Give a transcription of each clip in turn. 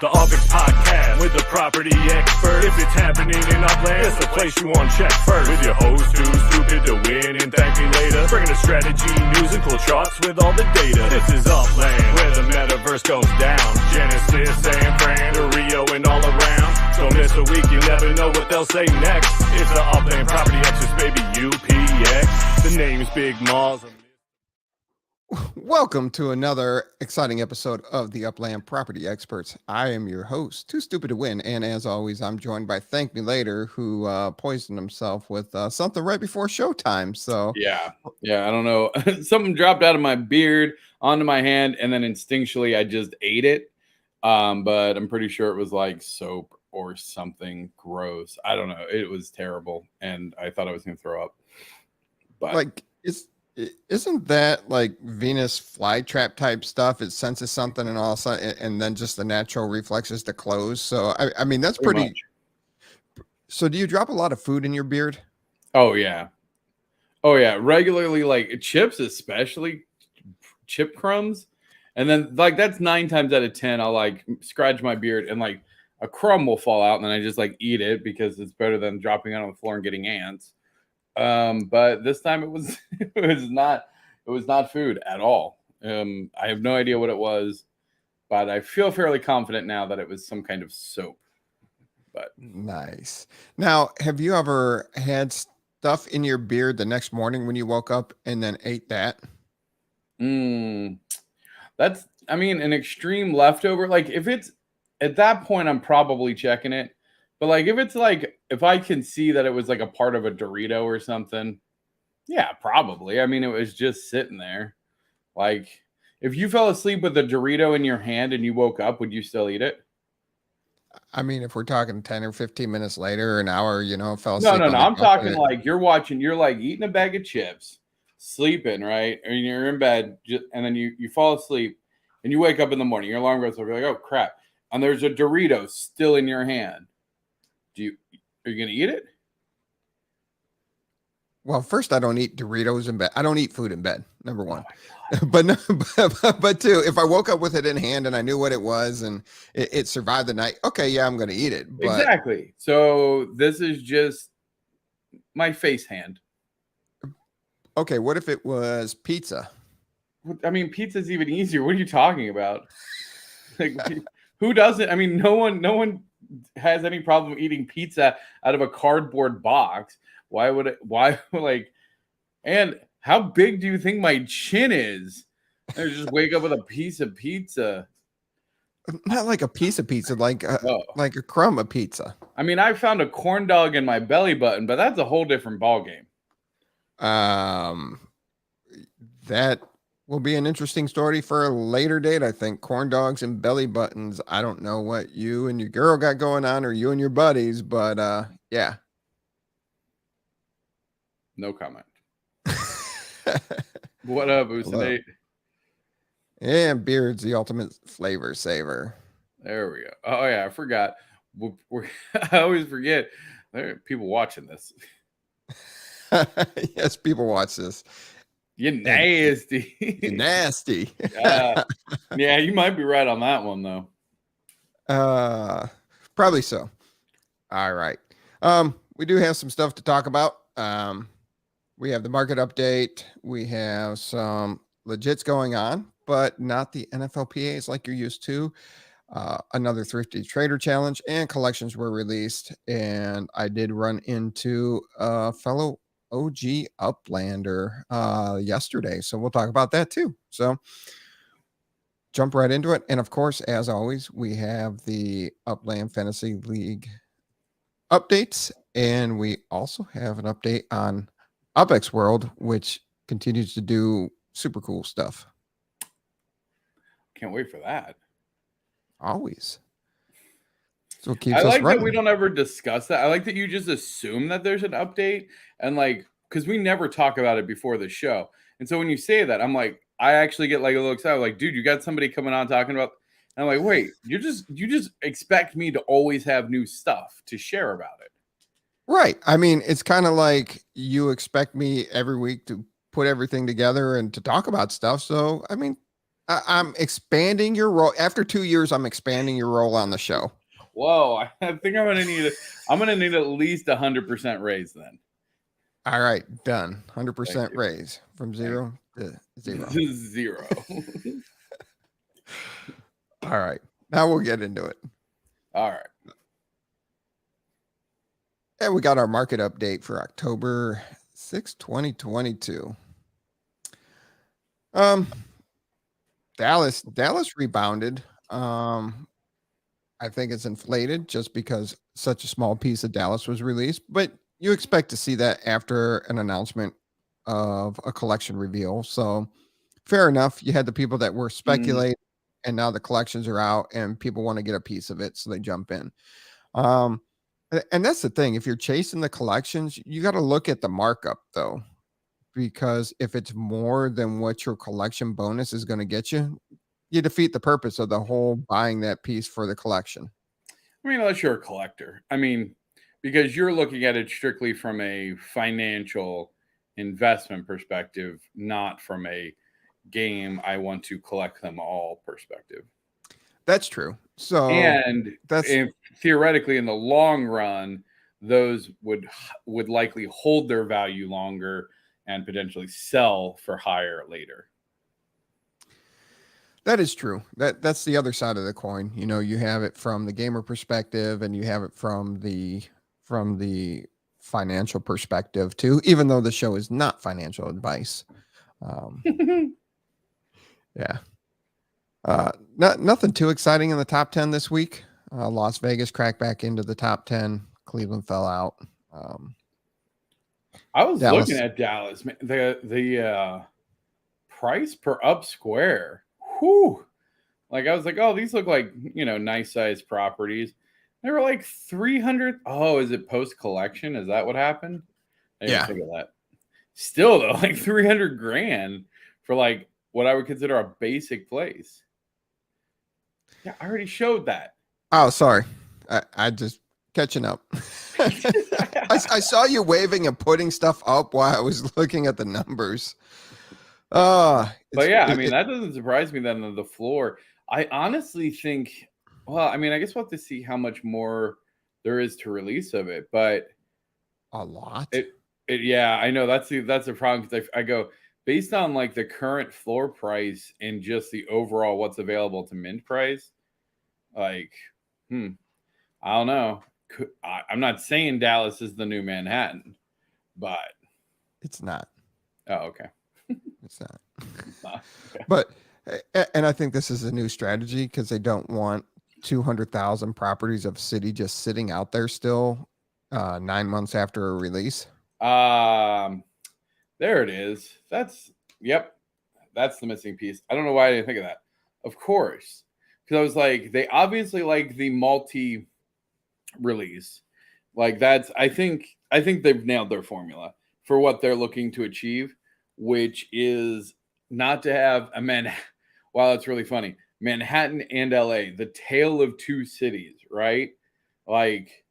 The UPX Podcast with the property expert. If it's happening in Upland, it's the place you want to check first. With your host who's stupid to win and thank me later. Bringing the strategy, news, and cool charts with all the data. This is Upland, where the metaverse goes down. Genesis, San Fran, to Rio, and all around. Don't miss a week, you never know what they'll say next. It's the Upland Property Experts, baby, UPX. The name's Big Malls. Welcome to another exciting episode of the Upland Property Experts. I am your host, Too Stupid to Win, and as always, I'm joined by ThankMeLater, who poisoned himself with something right before showtime. So yeah, I don't know. Something dropped out of my beard onto my hand, and then instinctually I just ate it. But I'm pretty sure it was like soap or something gross. I don't know. It was terrible, and I thought I was going to throw up. But isn't that like Venus flytrap type stuff? It senses something and all of a sudden, and then just the natural reflexes to close. So I mean, that's pretty. So do you drop a lot of food in your beard? Oh yeah. Regularly, like chips, especially chip crumbs, and then like that's 9 times out of 10. I'll like scratch my beard and like a crumb will fall out, and then I just like eat it because it's better than dropping it on the floor and getting ants. But this time it was not food at all. I have no idea what it was, but I feel fairly confident now that it was some kind of soap. But nice. Now, have you ever had stuff in your beard the next morning when you woke up and then ate that? That's, I mean, an extreme leftover. Like if it's at that point, I'm probably checking it. But like if it's like if I can see that it was like a part of a Dorito or something, yeah, probably. I mean, it was just sitting there. Like if you fell asleep with a Dorito in your hand and you woke up, would you still eat it? I mean, if we're talking 10 or 15 minutes later, an hour, fell asleep. No. I'm talking like you're like eating a bag of chips, sleeping, right? And you're in bed, and then you fall asleep and you wake up in the morning. Your alarm goes off. You're like, oh crap. And there's a Dorito still in your hand. Are you going to eat it? Well, first, I don't eat Doritos in bed. I don't eat food in bed, number one. But two, if I woke up with it in hand and I knew what it was and it survived the night, okay, yeah, I'm going to eat it. But... Exactly. So this is just my face hand. Okay, what if it was pizza? I mean, pizza's even easier. What are you talking about? Like, who doesn't? I mean, no one has any problem eating pizza out of a cardboard box. Why and how big do you think my chin is? I just wake up with a piece of pizza. Not like a piece of pizza, like a crumb of pizza. I mean, I found a corn dog in my belly button, but that's a whole different ballgame. That will be an interesting story for a later date. I think corn dogs and belly buttons. I don't know what you and your girl got going on, or you and your buddies, but yeah. No comment. What up, Usanate? Yeah, beard's the ultimate flavor saver. There we go. Oh yeah, I forgot. I always forget. There are people watching this. Yes, people watch this. You're nasty. You're nasty. Yeah, you might be right on that one, though. Probably so. All right. We do have some stuff to talk about. We have the market update. We have some legits going on, but not the NFLPAs like you're used to. Another Thrifty Trader Challenge and collections were released, and I did run into a fellow OG Uplander yesterday, so we'll talk about that too. So jump right into it. And of course, as always, we have the Upland Fantasy League updates, and we also have an update on UPX World, which continues to do super cool stuff. Can't wait for that. Always. So it keeps I us like running. that we don't ever discuss that. I like that you just assume that there's an update, and like, because we never talk about it before the show. And so when you say that, I'm like, I actually get like a little excited. Like, dude, you got somebody coming on talking about. And I'm like, wait, you just expect me to always have new stuff to share about it. Right. I mean, it's kind of like you expect me every week to put everything together and to talk about stuff. So, I mean, I'm expanding your role. After 2 years, I'm expanding your role on the show. Whoa, I think I'm gonna need at least 100% raise then. All right, done. 100% raise from 0 to 0. 0. All right, now we'll get into it. All right. And we got our market update for October 6, 2022. Dallas rebounded. I think it's inflated just because such a small piece of Dallas was released, but you expect to see that after an announcement of a collection reveal. So fair enough. You had the people that were speculating, and now the collections are out and people want to get a piece of it, so they jump in. And that's the thing. If you're chasing the collections, you got to look at the markup though, because if it's more than what your collection bonus is going to get you, you defeat the purpose of the whole buying that piece for the collection. I mean, unless you're a collector. I mean, because you're looking at it strictly from a financial investment perspective, not from a game, I want to collect them all perspective. That's true. So, and theoretically, in the long run, those would likely hold their value longer and potentially sell for higher later. That is true. That's the other side of the coin. You know, you have it from the gamer perspective, and you have it from the financial perspective too. Even though the show is not financial advice. Yeah. Nothing too exciting in the top 10 this week. Las Vegas cracked back into the top 10. Cleveland fell out. I was looking at Dallas. The price per up square. Whew. Like I was like, oh, these look like, nice sized properties. They were like 300. Oh, is it post collection? Is that what happened? I didn't think of that. Still though, like 300 grand for like what I would consider a basic place. Yeah, I already showed that. Oh, sorry. I just catching up. I saw you waving and putting stuff up while I was looking at the numbers. But yeah, I mean, that doesn't surprise me that on the floor. I honestly think, well, I mean, I guess we'll have to see how much more there is to release of it, but a lot. Yeah, I know that's the problem, because I go based on like the current floor price and just the overall what's available to mint price. Like, I don't know. I'm not saying Dallas is the new Manhattan, but it's not. Oh, okay. It's not. Okay. But, and I think this is a new strategy because they don't want 200,000 properties of city just sitting out there still 9 months after a release. There it is. That's the missing piece. I don't know why I didn't think of that. Of course, because I was like, they obviously like the multi release. Like that's, I think they've nailed their formula for what they're looking to achieve, which is not to have a Manhattan. Wow, that's really funny. Manhattan and LA, the tale of two cities, right? Like,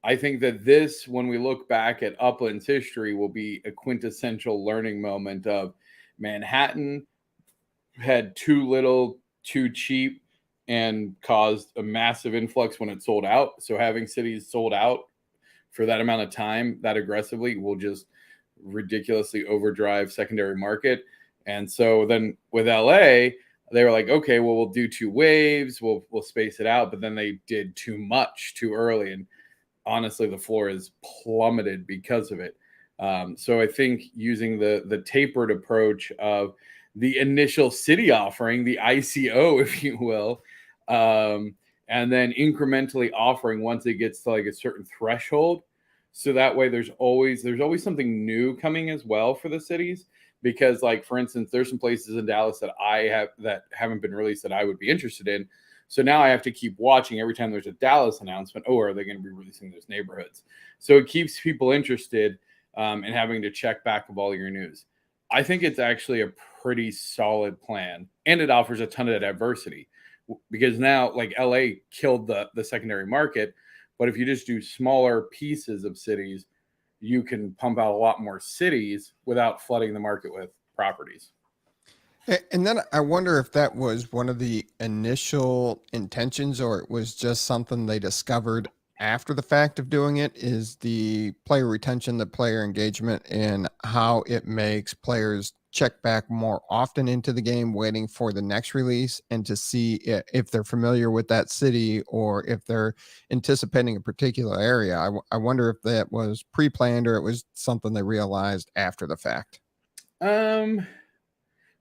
I think that this, when we look back at Upland's history, will be a quintessential learning moment of Manhattan had too little, too cheap, and caused a massive influx when it sold out. So having cities sold out for that amount of time, that aggressively, will just ridiculously overdrive secondary market. And so then with LA, they were like, okay, well, we'll do 2 waves, we'll space it out. But then they did too much too early, and honestly, the floor is plummeted because of it. So I think using the tapered approach of the initial city offering, the ICO, if you will, and then incrementally offering once it gets to like a certain threshold. So that way there's always something new coming as well for the cities. Because, like, for instance, there's some places in Dallas that haven't been released that I would be interested in. So now I have to keep watching every time there's a Dallas announcement. Oh, are they going to be releasing those neighborhoods? So it keeps people interested in having to check back of all your news. I think it's actually a pretty solid plan, and it offers a ton of diversity, because now, like, LA killed the secondary market, but if you just do smaller pieces of cities, you can pump out a lot more cities without flooding the market with properties. And then I wonder if that was one of the initial intentions, or it was just something they discovered after the fact of doing it, is the player retention, the player engagement, and how it makes players check back more often into the game, waiting for the next release and to see if they're familiar with that city or if they're anticipating a particular area. I wonder if that was pre-planned or it was something they realized after the fact.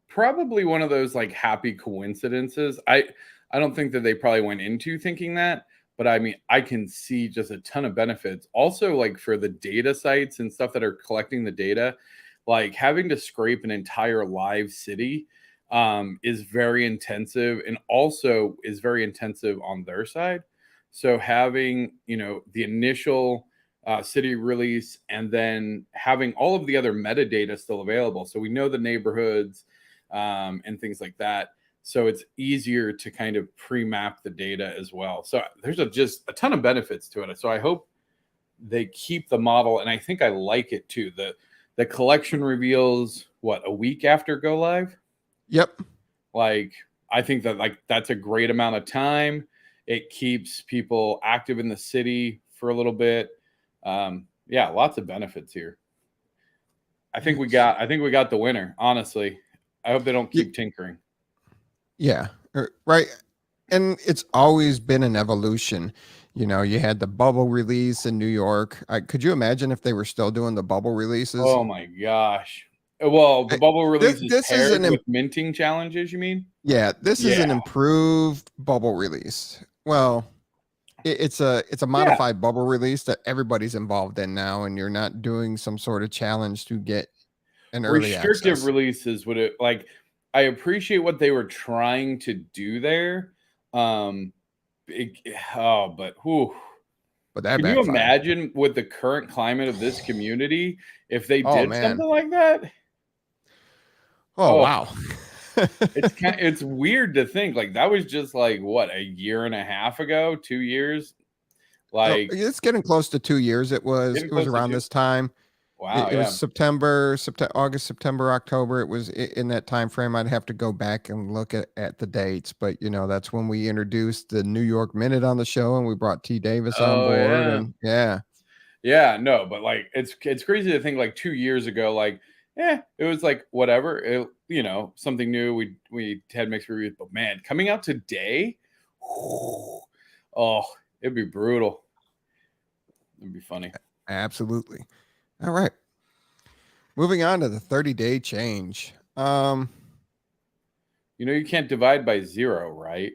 Probably one of those like happy coincidences. I don't think that they probably went into thinking that, but I mean, I can see just a ton of benefits. Also, like for the data sites and stuff that are collecting the data, like having to scrape an entire live city is very intensive, and also is very intensive on their side. So having, the initial city release and then having all of the other metadata still available. So we know the neighborhoods and things like that. So it's easier to kind of pre-map the data as well. So there's just a ton of benefits to it. So I hope they keep the model, and I think I like it too. The collection reveals a week after go live. Yep. Like I think that that's a great amount of time. It keeps people active in the city for a little bit. Yeah, lots of benefits here. I think we got the winner, honestly. I hope they don't keep tinkering. Yeah, right. And it's always been an evolution. You had the bubble release in New York. Could you imagine if they were still doing the bubble releases? Oh my gosh. Well, the bubble release is paired with minting challenges, you mean? Yeah, this is an improved bubble release. Well, it's a modified bubble release that everybody's involved in now, and you're not doing some sort of challenge to get an early restrictive access. Releases would it like I appreciate what they were trying to do there. But that can you imagine with the current climate of this community if they did something like that? Wow. It's weird to think like that was just like a year and a half ago, 2 years. Like it's getting close to 2 years. It was around this time. Wow. It was August, September, October. It was in that time frame. I'd have to go back and look at the dates, but that's when we introduced the New York Minute on the show, and we brought T. Davis on board. And no, but like it's crazy to think like 2 years ago, like it was like whatever, something new. We had mixed reviews, but man, coming out today, it'd be brutal. It'd be funny. Absolutely. All right. Moving on to the 30-day change. You can't divide by 0, right?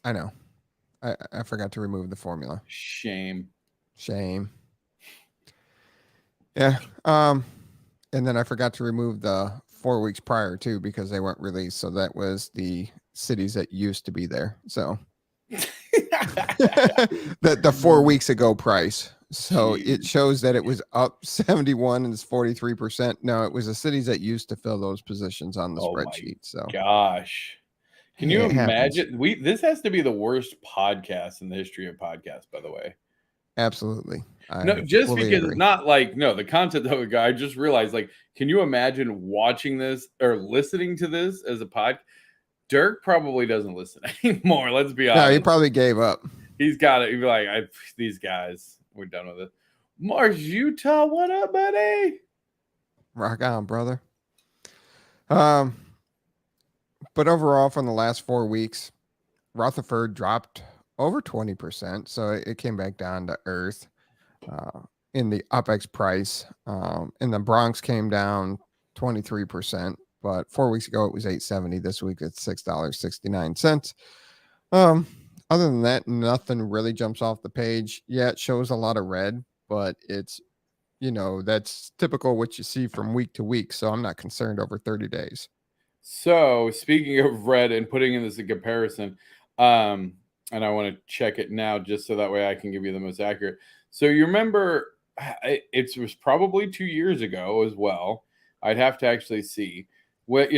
I know. I forgot to remove the formula. Shame. Yeah. And then I forgot to remove the 4 weeks prior too, because they weren't released. So that was the cities that used to be there. So the 4 weeks ago price. So it shows that it was up 71 and it's 43%. No, it was the cities that used to fill those positions on the spreadsheet. So gosh. Can you imagine? This has to be the worst podcast in the history of podcasts, by the way. Absolutely. No, just because it's not like the content of a guy. I just realized, like, can you imagine watching this or listening to this as a pod? Dirk probably doesn't listen anymore. Let's be honest. No, he probably gave up. He's got it. He'd be like, these guys, we're done with it. Mars, Utah, what up, buddy? Rock on, brother. But overall, from the last 4 weeks, Rutherford dropped over 20%. So it came back down to earth in the UPX price. And the Bronx came down 23%. But 4 weeks ago, it was $8.70. This week, it's $6.69. Other than that, nothing really jumps off the page. Yeah, it shows a lot of red, but it's, that's typical what you see from week to week. So I'm not concerned over 30 days. So speaking of red and putting in this in comparison, and I want to check it now just so that way I can give you the most accurate. So you remember, it was probably 2 years ago as well. I'd have to actually see. Well,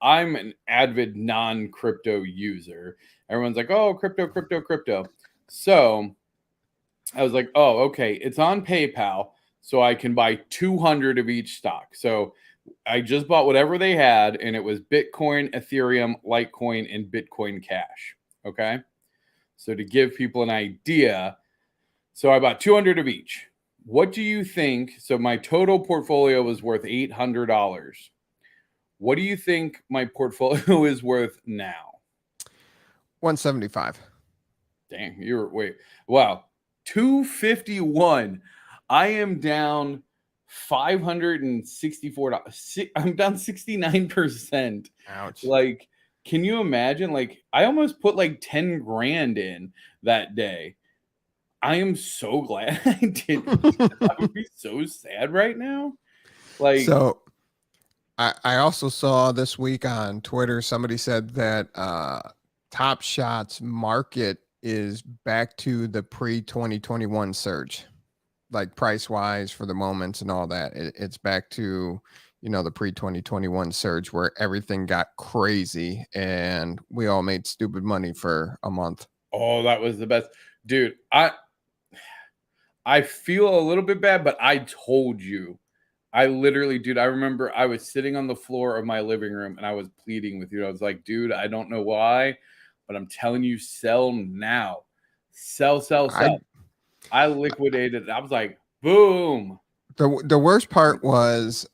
I'm an avid non-crypto user. Everyone's like, oh, crypto. So I was like, oh, okay. It's on PayPal, so I can buy 200 of each stock. So I just bought whatever they had, and it was Bitcoin, Ethereum, Litecoin, and Bitcoin Cash. Okay. So to give people an idea, so I bought 200 of each. What do you think? So my total portfolio was worth $800. What do you think my portfolio is worth now? 175. Dang, wow, 251. I am down $564. I'm down 69%. Ouch. Like, can you imagine? Like, I almost put like 10 grand in that day. I am so glad I did. I would be so sad right now. Like, so I also saw this week on Twitter, somebody said that Top Shot's market is back to the pre-2021 surge, like price wise for the moments and all that. It's back to, the pre-2021 surge where everything got crazy and we all made stupid money for a month. Oh, that was the best. Dude, I feel a little bit bad, but I told you. I literally, dude, I remember I was sitting on the floor of my living room and I was pleading with you. I was like, dude, I don't know why, but I'm telling you, sell now. Sell. I liquidated. I was like, boom. The worst part was,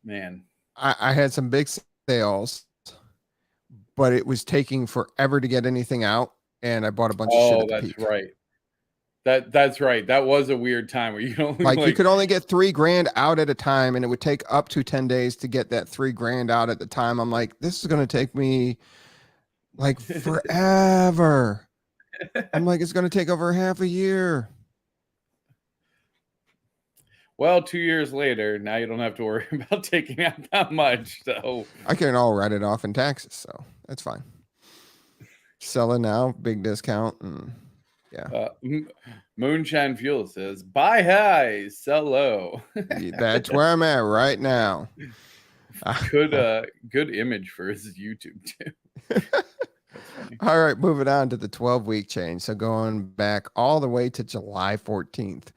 man, I had some big sales, but it was taking forever to get anything out, and I bought a bunch of shit at the peak. Right. That's right. That was a weird time where you don't you could only get $3,000 out at a time, and it would take up to 10 days to get that $3,000 out at the time. I'm like, this is going to take me like forever. I'm like, it's going to take over half a year. Well, 2 years later, now you don't have to worry about taking out that much. So I can all write it off in taxes, so that's fine. Sell it now, big discount, and yeah. Moonshine Fuel says, buy high, sell low. That's where I'm at right now. Good image for his YouTube too. All right, moving on to the 12-week change. So going back all the way to July 14th.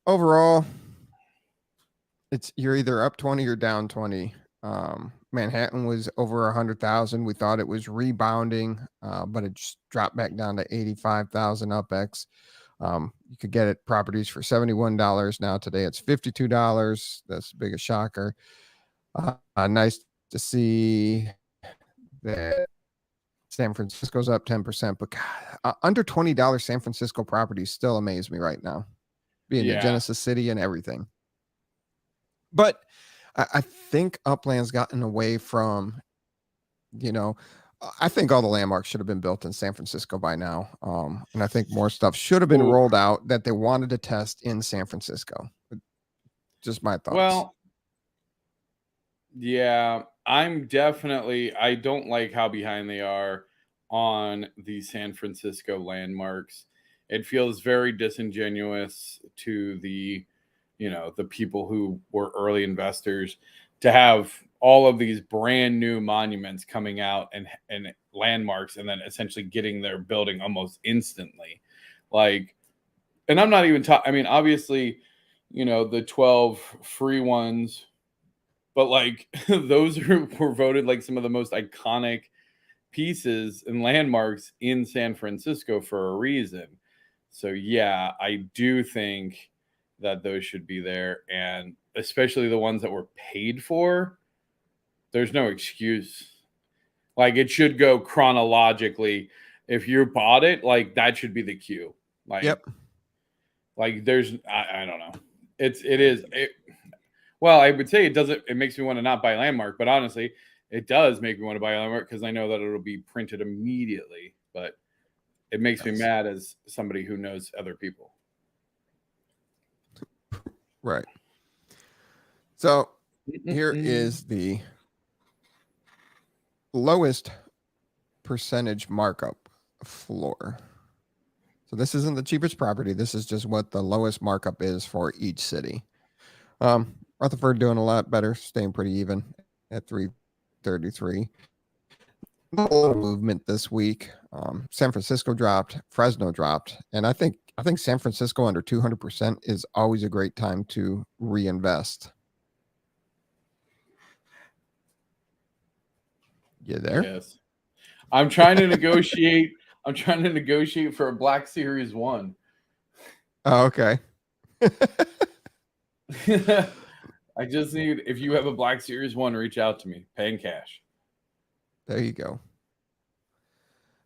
Overall, you're either up 20 or down 20. Manhattan was over 100,000. We thought it was rebounding, but it just dropped back down to 85,000 UPX. You could get it properties for $71 now. Today it's $52. That's the biggest shocker. Nice to see that San Francisco's up 10%, but God, under $20 San Francisco properties still amaze me right now, being the Genesis City and everything. But I think Upland's gotten away from, I think all the landmarks should have been built in San Francisco by now. And I think more stuff should have been rolled out that they wanted to test in San Francisco. Just my thoughts. Well, yeah, I don't like how behind they are on the San Francisco landmarks. It feels very disingenuous to the people who were early investors to have all of these brand new monuments coming out and landmarks and then essentially getting their building almost instantly. Like, and I'm not even talking, I mean, obviously, the 12 free ones, but like those were voted like some of the most iconic pieces and landmarks in San Francisco for a reason. So yeah, I do think that those should be there, and especially the ones that were paid for. There's no excuse. Like, it should go chronologically. If you bought it, like, that should be the queue. Like, yep. Like, there's, I don't know. Well, I would say it makes me want to not buy Landmark, but honestly, it does make me want to buy Landmark because I know that it'll be printed immediately. But it makes me mad as somebody who knows other people. Right. So here is the lowest percentage markup floor. So this isn't the cheapest property. This is just what the lowest markup is for each city. Rutherford doing a lot better, staying pretty even at 333. A little movement this week. San Francisco dropped, Fresno dropped, and I think San Francisco under 200% is always a great time to reinvest. You there? Yes. I'm trying to negotiate. I'm trying to negotiate for a Black Series 1. Oh, okay. I just need, if you have a Black Series 1, reach out to me. Paying cash. There you go.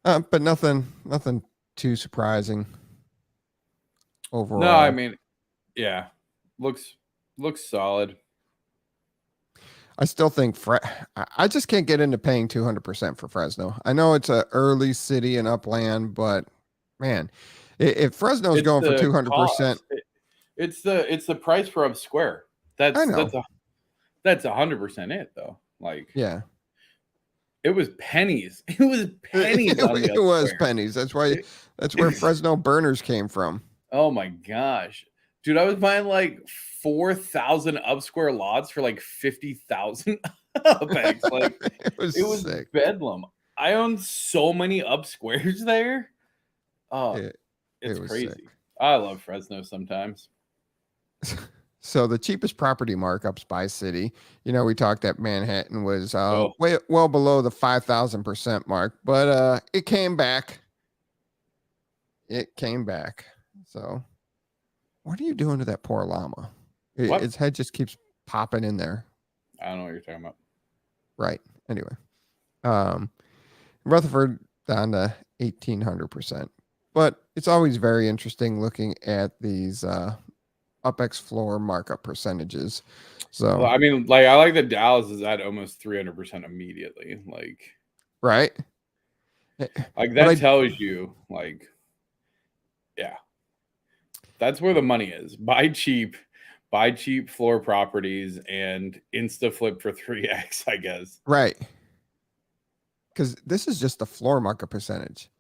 But nothing too surprising overall. No, I mean, yeah, looks solid. I still think I just can't get into paying 200% for Fresno. I know it's an early city in Upland, but man, if Fresno's It's going for the 200%, cost. It's the price per up square. That's I know. That's 100% it though. Like, yeah, it was pennies. It was pennies on the it was square. pennies. That's where Fresno burners came from. Oh my gosh, dude! I was buying like 4,000 up square lots for like 50,000 UPX. Like, it was sick. bedlam. I own so many up squares there. Oh, it's was crazy. sick. I love Fresno sometimes. So the cheapest property markups by city, we talked that Manhattan was way well below the 5,000% mark, but it came back. It came back. So what are you doing to that poor llama? Its head just keeps popping in there. I don't know what you're talking about. Right. Anyway, Rutherford down to 1,800%, but it's always very interesting looking at these UPX floor markup percentages. So, well, I mean, like, I like that Dallas is at almost 300% immediately. Like, right. Like, that tells you, like, yeah, that's where the money is. Buy cheap floor properties and insta flip for 3x, I guess. Right. Because this is just the floor markup percentage.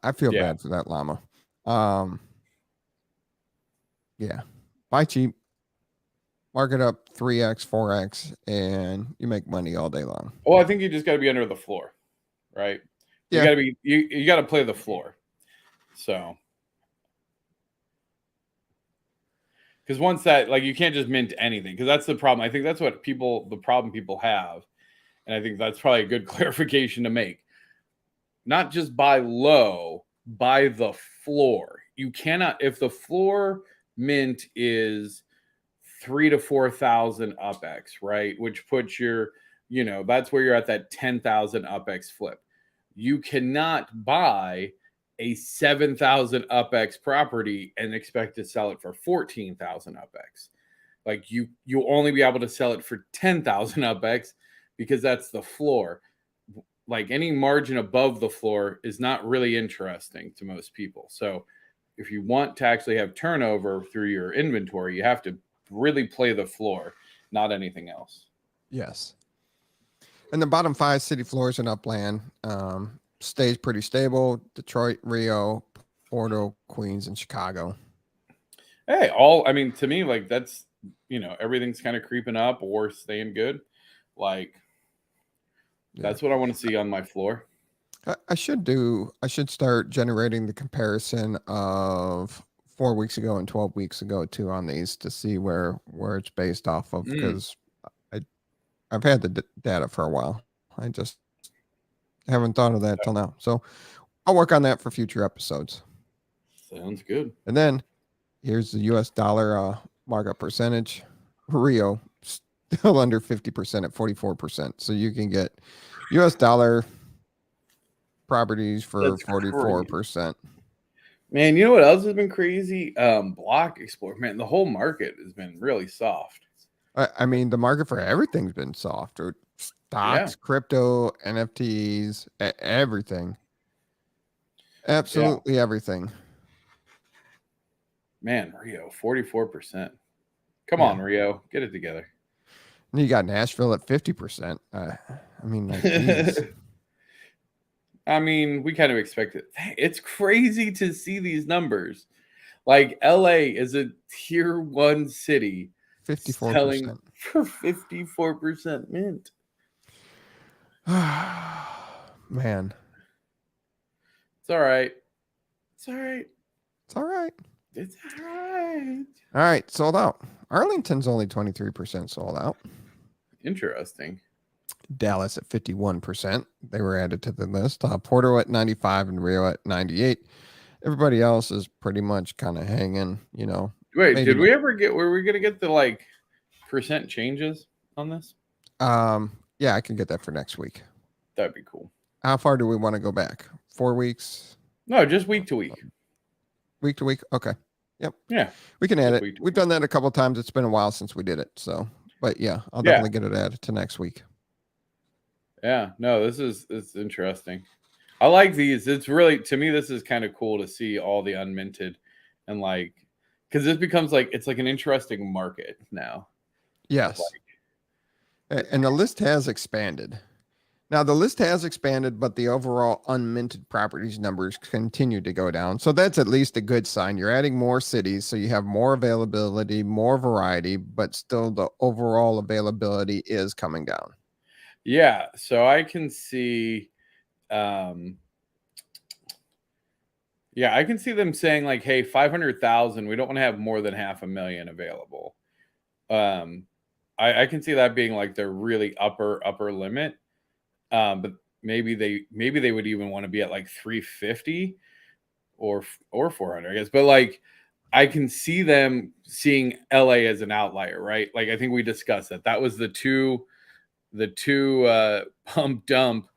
I feel bad for that llama. Yeah. Buy cheap, mark it up 3x, 4x, and you make money all day long. Well, I think you just got to be under the floor, right? You got to be you got to play the floor. So, because once that, like, you can't just mint anything, because that's the problem. I think that's what the problem people have, and I think that's probably a good clarification to make. Not just buy low, buy the floor. You cannot, if the floor mint is 3,000 to 4,000 UPX, right? Which puts your, that's where you're at that 10,000 UPX flip. You cannot buy a 7,000 UPX property and expect to sell it for 14,000 UPX. Like, you'll only be able to sell it for 10,000 UPX because that's the floor. Like, any margin above the floor is not really interesting to most people. So if you want to actually have turnover through your inventory, you have to really play the floor, not anything else. Yes. And the bottom 5 city floors in Upland stays pretty stable. Detroit, Rio, Porto, Queens, and Chicago. Hey, to me, like, that's, everything's kind of creeping up or staying good. Like, that's what I want to see on my floor. I should start generating the comparison of 4 weeks ago and 12 weeks ago too on these to see where it's based off of, because I've had the data for a while. I just haven't thought of that till now. So I'll work on that for future episodes. Sounds good. And then here's the US dollar markup percentage. Rio still under 50% at 44%. So you can get US dollar properties for 44%. Man, you know what else has been crazy? Block Explorer. Man, the whole market has been really soft. I mean, the market for everything's been soft. Stocks, crypto, NFTs, everything. Absolutely everything. Man, Rio, 44%. Come on, Rio, get it together. And you got Nashville at 50%. I mean, like, geez. I mean, we kind of expected. It's crazy to see these numbers. Like, LA is a tier 1 city, 54% selling for 54% mint. Man, it's all right. It's all right. It's all right. It's all right. All right, sold out. Arlington's only 23% sold out. Interesting. Dallas at 51%. They were added to the list. Porto at 95 and Rio at 98. Everybody else is pretty much kind of hanging, you know. Wait, did we ever were we going to get the like percent changes on this? Yeah, I can get that for next week. That'd be cool. How far do we want to go back? 4 weeks? No, just week to week. Week to week? Okay. Yep. Yeah. We can add it. We've done that a couple of times. It's been a while since we did it. So, but yeah, I'll definitely get it added to next week. Yeah. No, it's interesting. I like these. It's really, to me, this is kind of cool to see all the unminted and like, because this becomes like, it's like an interesting market now. Yes. And the list has expanded. Now, the list has expanded, but the overall unminted properties numbers continue to go down. So that's at least a good sign. You're adding more cities, so you have more availability, more variety, but still the overall availability is coming down. Yeah. So I can see, I can see them saying like, hey, 500,000, we don't want to have more than 500,000 available. I can see that being like the really upper limit. But maybe they would even want to be at like 350 or 400, I guess. But like, I can see them seeing LA as an outlier, right? Like, I think we discussed that was the two pump dump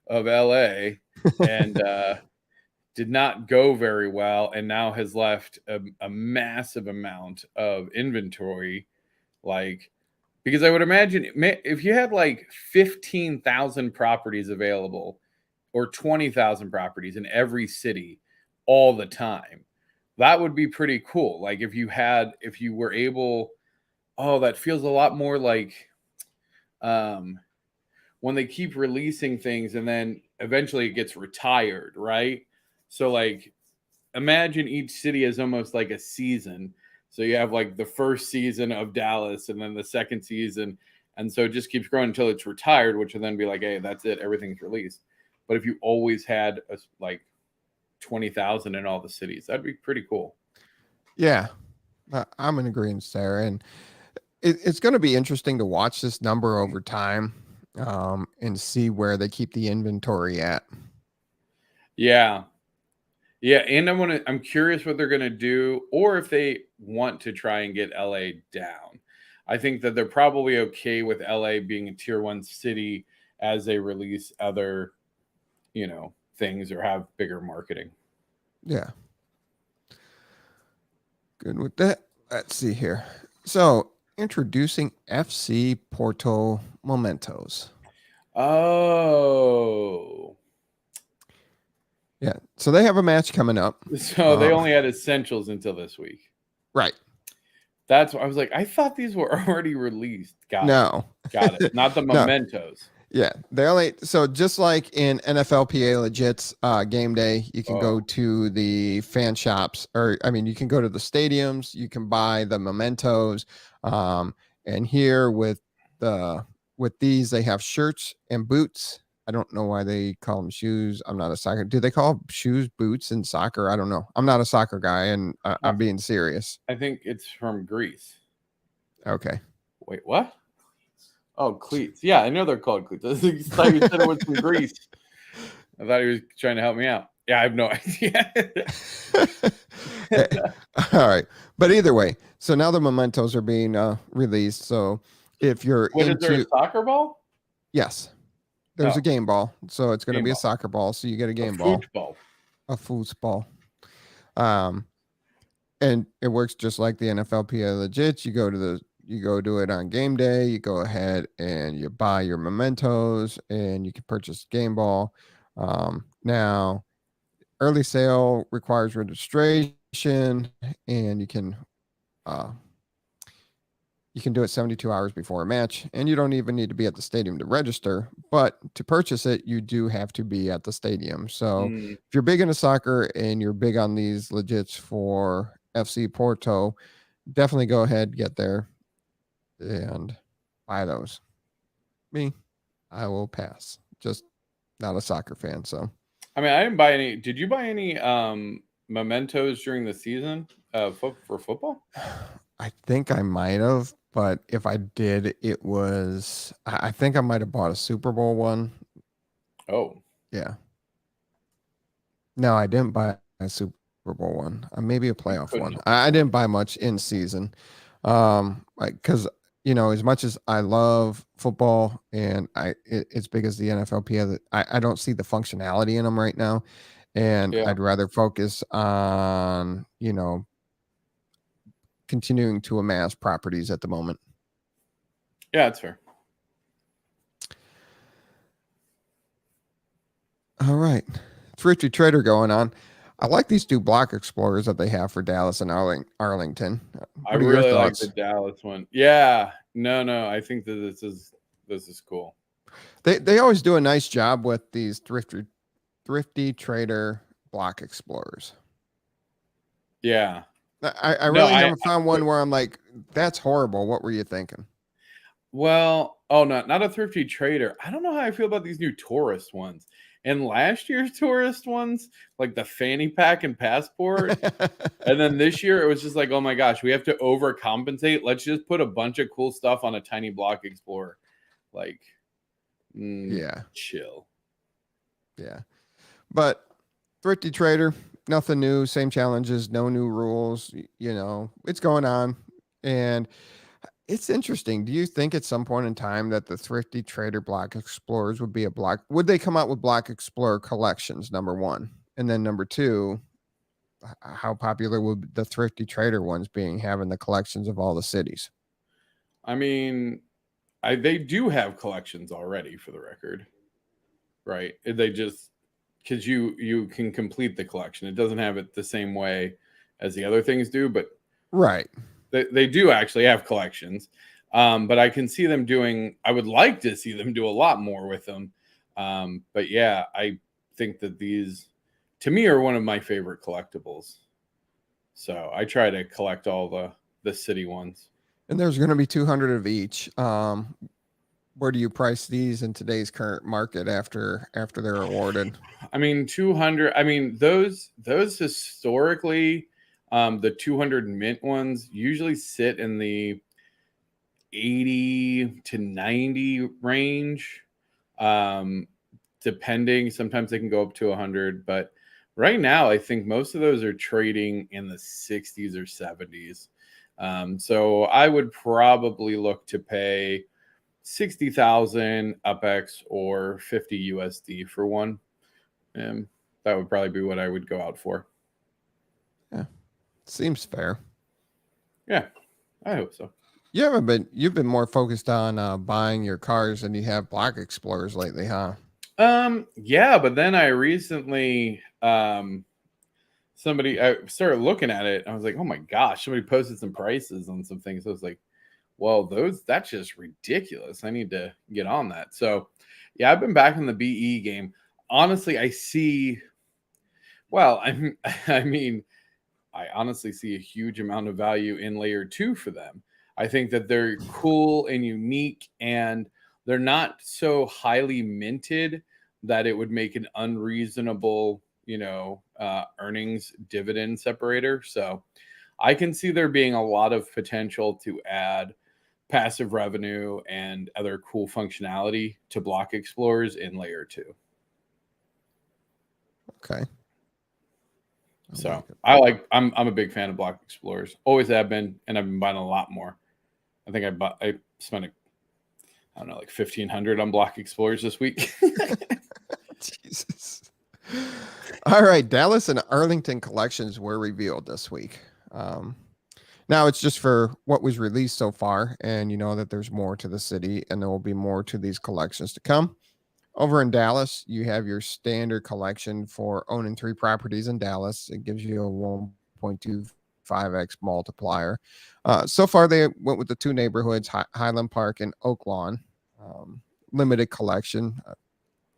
of LA and did not go very well, and now has left a massive amount of inventory, like. Because I would imagine if you had like 15,000 properties available or 20,000 properties in every city all the time, that would be pretty cool. Like if you were able, that feels a lot more like when they keep releasing things and then eventually it gets retired, right? So like imagine each city is almost like a season. So you have like the first season of Dallas and then the second season. And so it just keeps growing until it's retired, which will then be like, hey, that's it. Everything's released. But if you always had like 20,000 in all the cities, that'd be pretty cool. Yeah, I'm in agreement, Sarah. And it's going to be interesting to watch this number over time and see where they keep the inventory at. Yeah. Yeah, and I'm curious what they're going to do, or if they want to try and get LA down. I think that they're probably okay with LA being a tier 1 city as they release other, things or have bigger marketing. Yeah. Good with that. Let's see here. So, introducing FC Porto Momentos. Oh. Yeah, so they have a match coming up. So they only had essentials until this week. Right. That's what I was like, I thought these were already released. Got it. Not the Mementos. Yeah, so just like in NFLPA Legits game day, you can go to the fan shops, you can go to the stadiums, you can buy the Mementos. And here with these, they have shirts and boots. I don't know why they call them shoes. I'm not a soccer. Do they call shoes boots in soccer? I don't know. I'm not a soccer guy, and I'm being serious. I think it's from Greece. Okay. Wait, what? Oh, cleats. Yeah, I know they're called cleats. I thought you said it was from Greece. I thought he was trying to help me out. Yeah, I have no idea. All right. But either way, so now the Mementos are being released. So if you're is there a soccer ball? Yes. There's a game ball, so it's going to be a soccer ball. So you get a game ball. A foosball. And it works just like the NFLPA Legit. You go to it on game day. You go ahead and you buy your Mementos, and you can purchase game ball. Now, early sale requires registration, and you can do it 72 hours before a match, and you don't even need to be at the stadium to register. But to purchase it, you do have to be at the stadium. So if you're big into soccer and you're big on these legits for FC Porto, definitely go ahead, get there, and buy those. Me, I will pass. Just not a soccer fan. So, I mean, I didn't buy any. Did you buy any Mementos during the season for football? I think I might have, but if I did, it was, I think I might have bought a Super Bowl one. Oh, Yeah. No, I didn't buy a Super Bowl one. Maybe a playoff couldn't one. have I afforded didn't buy much in season. Like, because as much as I love football and it's big as the NFLPA, I don't see the functionality in them right now, and yeah, I'd rather focus on continuing to amass properties at the moment. yeah, that's fair. All right, Thrifty Trader going on. I like these two block explorers that they have for Dallas and Arlington. I What are your really like the thoughts? Dallas one. Yeah, no, I think that this is cool. They always do a nice job with these thrifty trader block explorers. Yeah, I no, really haven't found one where I'm like, that's horrible. What were you thinking? well, oh, not a thrifty trader. I don't know how I feel about these new tourist ones. And last year's tourist ones, like the fanny pack and passport. And then this year it was just like, oh my gosh, we have to overcompensate. Let's just put a bunch of cool stuff on a tiny block explorer. Like, Yeah. chill. Yeah. But thrifty trader, nothing new, same challenges, no new rules. It's going on. And it's interesting. Do you think at some point in time that the thrifty trader block explorers would they come out with block explorer collections, number one? And then number two, how popular would the thrifty trader ones having the collections of all the cities? I mean, they do have collections already, for the record, right? They just, because you can complete the collection. It doesn't have it the same way as the other things do, but Right. they do actually have collections. But I can see them doing, I would like to see them do a lot more with them. But yeah, I think that these, to me, are one of my favorite collectibles. So I try to collect all the city ones. And there's going to be 200 of each. Where do you price these in today's current market after they're awarded? I mean, 200. I mean, those historically, the 200 mint ones usually sit in the 80 to 90 range. Depending, sometimes they can go up to 100, but right now I think most of those are trading in the 60s or 70s. So I would probably look to pay 60,000 UPX or 50 USD for one. That would probably be what I would go out for. Yeah, seems fair. Yeah, I hope so. You've been more focused on buying your cars than you have block explorers lately, huh? Yeah, but then I recently I started looking at it. I was like, oh my gosh, somebody posted some prices on some things. I was like, well, that's just ridiculous. I need to get on that. So yeah, I've been back in the BE game. Honestly, I mean, I honestly see a huge amount of value in layer 2 for them. I think that they're cool and unique, and they're not so highly minted that it would make an unreasonable, earnings dividend separator. So I can see there being a lot of potential to add passive revenue and other cool functionality to block explorers in layer 2. Okay. So I'm a big fan of block explorers. Always have been, and I've been buying a lot more. I think I spent I don't know, like 1,500 on block explorers this week. Jesus. All right, Dallas and Arlington collections were revealed this week. Now it's just for what was released so far, and you know that there's more to the city, and there will be more to these collections to come. Over in Dallas, you have your standard collection for owning 3 properties in Dallas. It gives you a 1.25x multiplier. So far, they went with the 2 neighborhoods, Highland Park and Oak Lawn. Limited collection.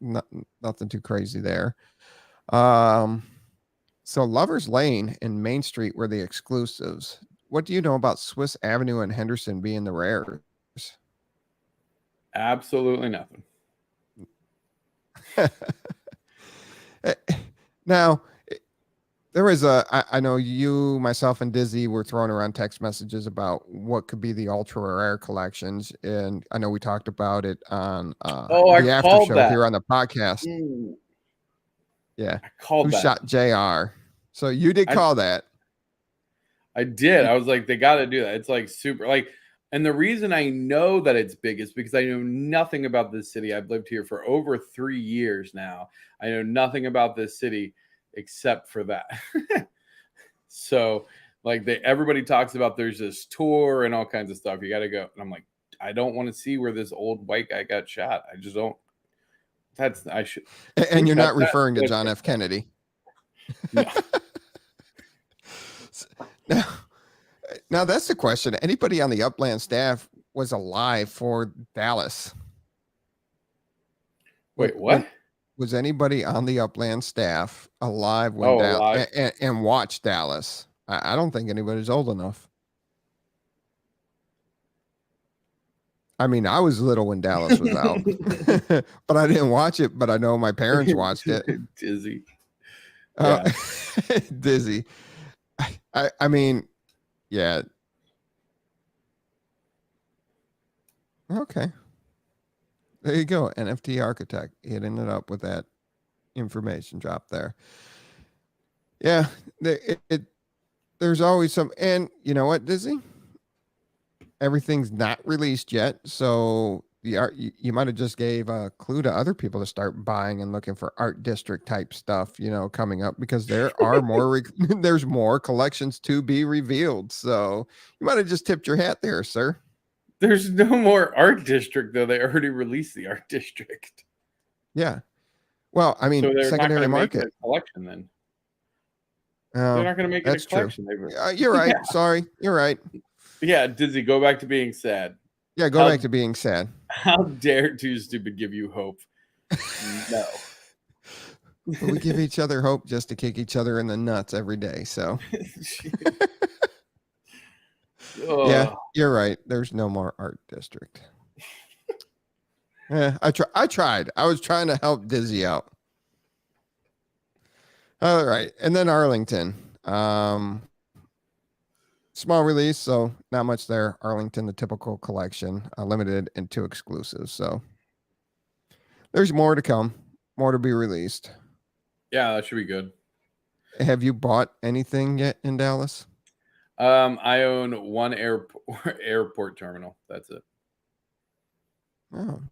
Nothing too crazy there. So Lover's Lane and Main Street were the exclusives. What do you know about Swiss Avenue and Henderson being the rares? Absolutely nothing. Now, There was I know you, myself, and Dizzy were throwing around text messages about what could be the ultra rare collections, and I know we talked about it on Oh, I the after called show that. here on the podcast. Ooh, Yeah, I called who that. shot Jr. So you did call that. I did. I was like, they got to do that. It's like super like, and the reason I know that it's big is because I know nothing about this city. I've lived here for over 3 years now. I know nothing about this city except for that. So like everybody talks about there's this tour and all kinds of stuff. You got to go. And I'm like, I don't want to see where this old white guy got shot. I just don't. I should. And you're not referring to John F. Kennedy. No. Now that's the question. Anybody on the Upland staff was alive for Dallas? Wait, what? Was anybody on the Upland staff alive when alive. And watched Dallas? I don't think anybody's old enough. I mean, I was little when Dallas was out, but I didn't watch it. But I know my parents watched it. Dizzy. Dizzy. I mean, yeah. Okay. There you go. NFT architect hitting it up with that information drop there. Yeah. There's always some, and you know what, Dizzy? Everything's not released yet. So the art, you might have just gave a clue to other people to start buying and looking for art district type stuff, coming up, because there are more, there's more collections to be revealed. So you might have just tipped your hat there, sir. There's no more art district though. They already released the art district. Yeah. Well, I mean, so secondary market collection then. They're not going to make it a collection. You're right. Yeah. Sorry. You're right. Yeah. Dizzy, go back to being sad. Yeah. Go back to being sad. How dare Too Stupid give you hope? No. We give each other hope just to kick each other in the nuts every day. So yeah, you're right. There's no more art district. Yeah, I tried. I was trying to help Dizzy out. All right. And then Arlington. Small release, so not much there. Arlington, the typical collection, limited and 2 exclusives. So there's more to come, more to be released. Yeah, that should be good. Have you bought anything yet in Dallas? I own 1 airport terminal. That's it. Oh,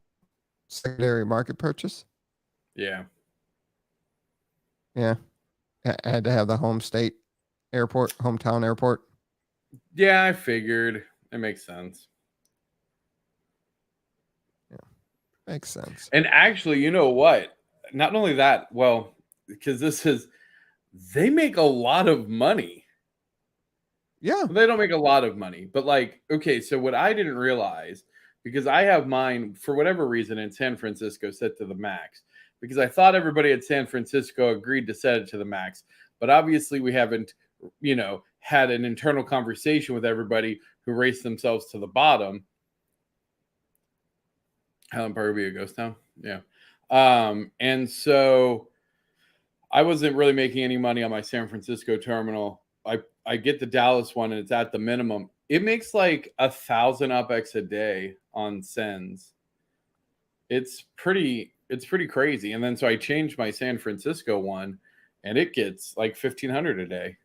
secondary market purchase? Yeah. Yeah. I had to have the hometown airport. Yeah, I figured it makes sense. Yeah, makes sense. And actually, you know what? Not only that, well, because they make a lot of money. Yeah. They don't make a lot of money, but like, okay, so what I didn't realize, because I have mine for whatever reason in San Francisco set to the max, because I thought everybody at San Francisco agreed to set it to the max, but obviously we haven't, had an internal conversation with everybody who raced themselves to the bottom. Highland Park would be a ghost town. Yeah. And so I wasn't really making any money on my San Francisco terminal. I get the Dallas one and it's at the minimum. It makes like 1,000 UPX a day on sends. It's pretty crazy. And then so I changed my San Francisco one and it gets like 1,500 a day.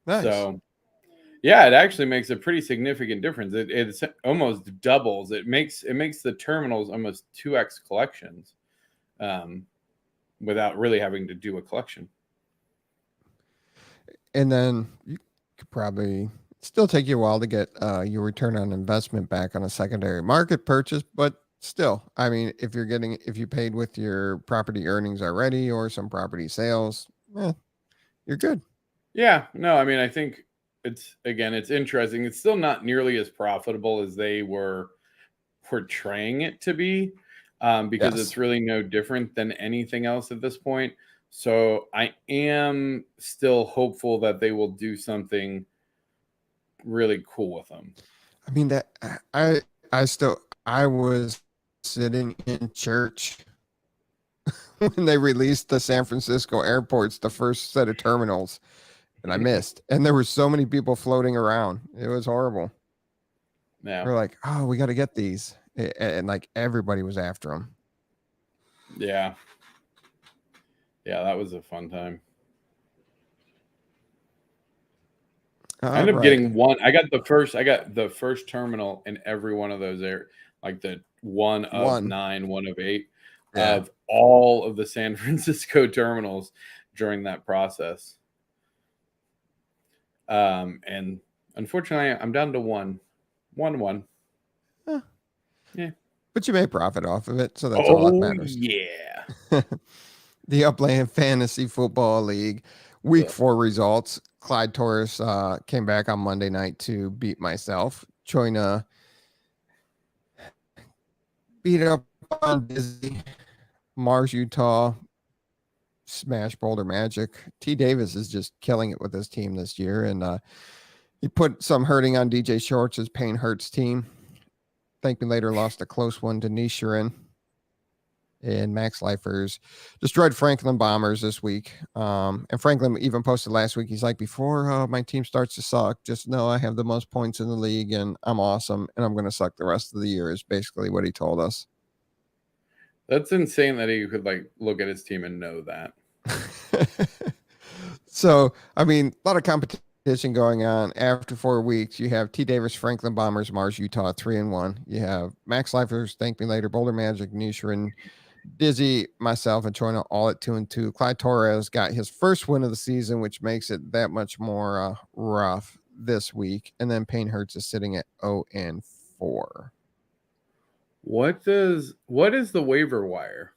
Nice. So yeah, it actually makes a pretty significant difference. It's almost doubles. It makes the terminals almost 2x collections, without really having to do a collection. And then you could probably still take you a while to get your return on investment back on a secondary market purchase, but still, I mean, if you paid with your property earnings already or some property sales, you're good. Yeah, no, I mean, I think it's interesting. It's still not nearly as profitable as they were portraying it to be, because it's really no different than anything else at this point. So I am still hopeful that they will do something really cool with them. I mean, that I was sitting in church when they released the San Francisco airports, the first set of terminals, and I missed. And there were so many people floating around. It was horrible. Yeah. We're like, oh, we got to get these. And like everybody was after them. Yeah. Yeah, that was a fun time. I ended up getting one. I got the first terminal in every one of those there, like the one of 9, one of 8 of all of the San Francisco terminals during that process. And unfortunately, I'm down to one. Yeah. But you may profit off of it, so that's all that matters. Yeah. The Upland Fantasy Football League Week 4 results. Clyde Torres came back on Monday night to beat myself. Choina beat up on Dizzy. Mars, Utah, smash Boulder Magic. T. Davis is just killing it with his team this year, and he put some hurting on DJ Shorts' Pain Hurts team. ThankMeLater lost a close one to Nishirin. And Max Lifers destroyed Franklin Bombers this week. And Franklin even posted last week. He's like, before my team starts to suck, just know I have the most points in the league and I'm awesome. And I'm going to suck the rest of the year is basically what he told us. That's insane that he could like look at his team and know that. So, I mean, a lot of competition going on. After 4 weeks, you have T. Davis, Franklin Bombers, Mars, Utah, 3-1. You have Max Lifers, ThankMeLater, Boulder Magic, Nishirin, Dizzy, myself, and Choina all at 2-2. Clyde Torres got his first win of the season, which makes it that much more rough this week. And then Pain Hurts is sitting at 0-4. What is the waiver wire?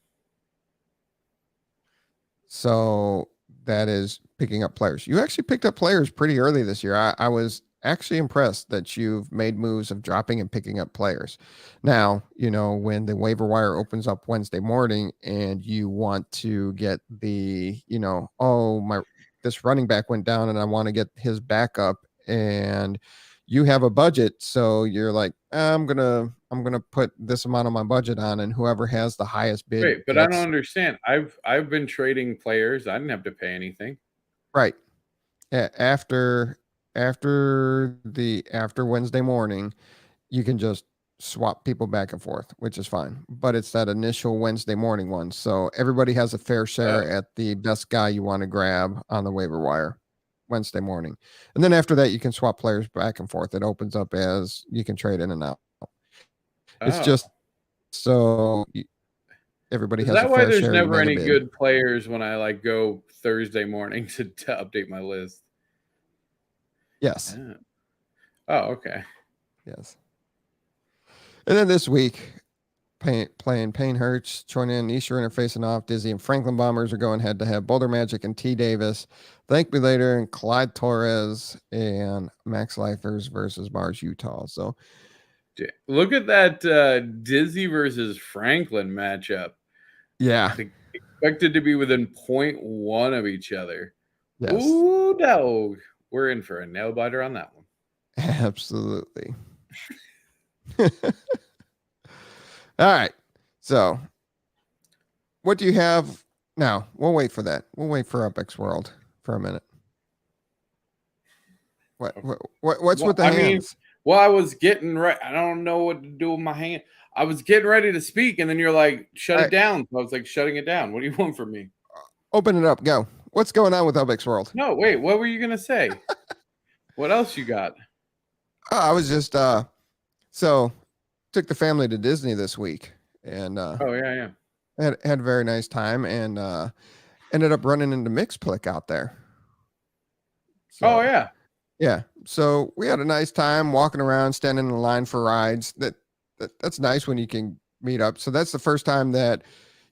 So that is picking up players. You actually picked up players pretty early this year. I was actually impressed that you've made moves of dropping and picking up players. Now, you know, when the waiver wire opens up Wednesday morning and you want to get the, you know, this running back went down and I want to get his backup, and you have a budget. So you're like, I'm going to put this amount of my budget on, and whoever has the highest bid. Wait, but I don't understand. I've been trading players. I didn't have to pay anything. Right. After Wednesday morning, you can just swap people back and forth, which is fine. But it's that initial Wednesday morning one. So everybody has a fair share at the best guy you want to grab on the waiver wire Wednesday morning. And then after that, you can swap players back and forth. It opens up as you can trade in and out. It's just so everybody has a fair share. Is that why there's never any good players when I like go Thursday morning to update my list? Yes. Yeah. Oh, okay. Yes. And then this week, playing Pain Hurts, Choina and Nishirin are facing off. Dizzy and Franklin Bombers are going head to head. Boulder Magic and T. Davis, ThankMeLater and Clyde Torres and Max Lifers versus Mars, Utah. So look at that Dizzy versus Franklin matchup. Yeah. Expected to be within 0.1 of each other. Yes. Ooh, no. We're in for a nail biter on that one. Absolutely. All right. So what do you have now? We'll wait for that. We'll wait for UPX World for a minute. What's with the hands? Well, I was getting right. I don't know what to do with my hand. I was getting ready to speak, and then you're like, shut it down. So I was like, shutting it down. What do you want from me? Open it up. Go. What's going on with UPX World? No, wait. What were you going to say? What else you got? I was just, so took the family to Disney this week, and had a very nice time, and ended up running into Mixplick out there. So, yeah. So we had a nice time walking around, standing in line for rides. That's nice when you can meet up. So that's the first time that,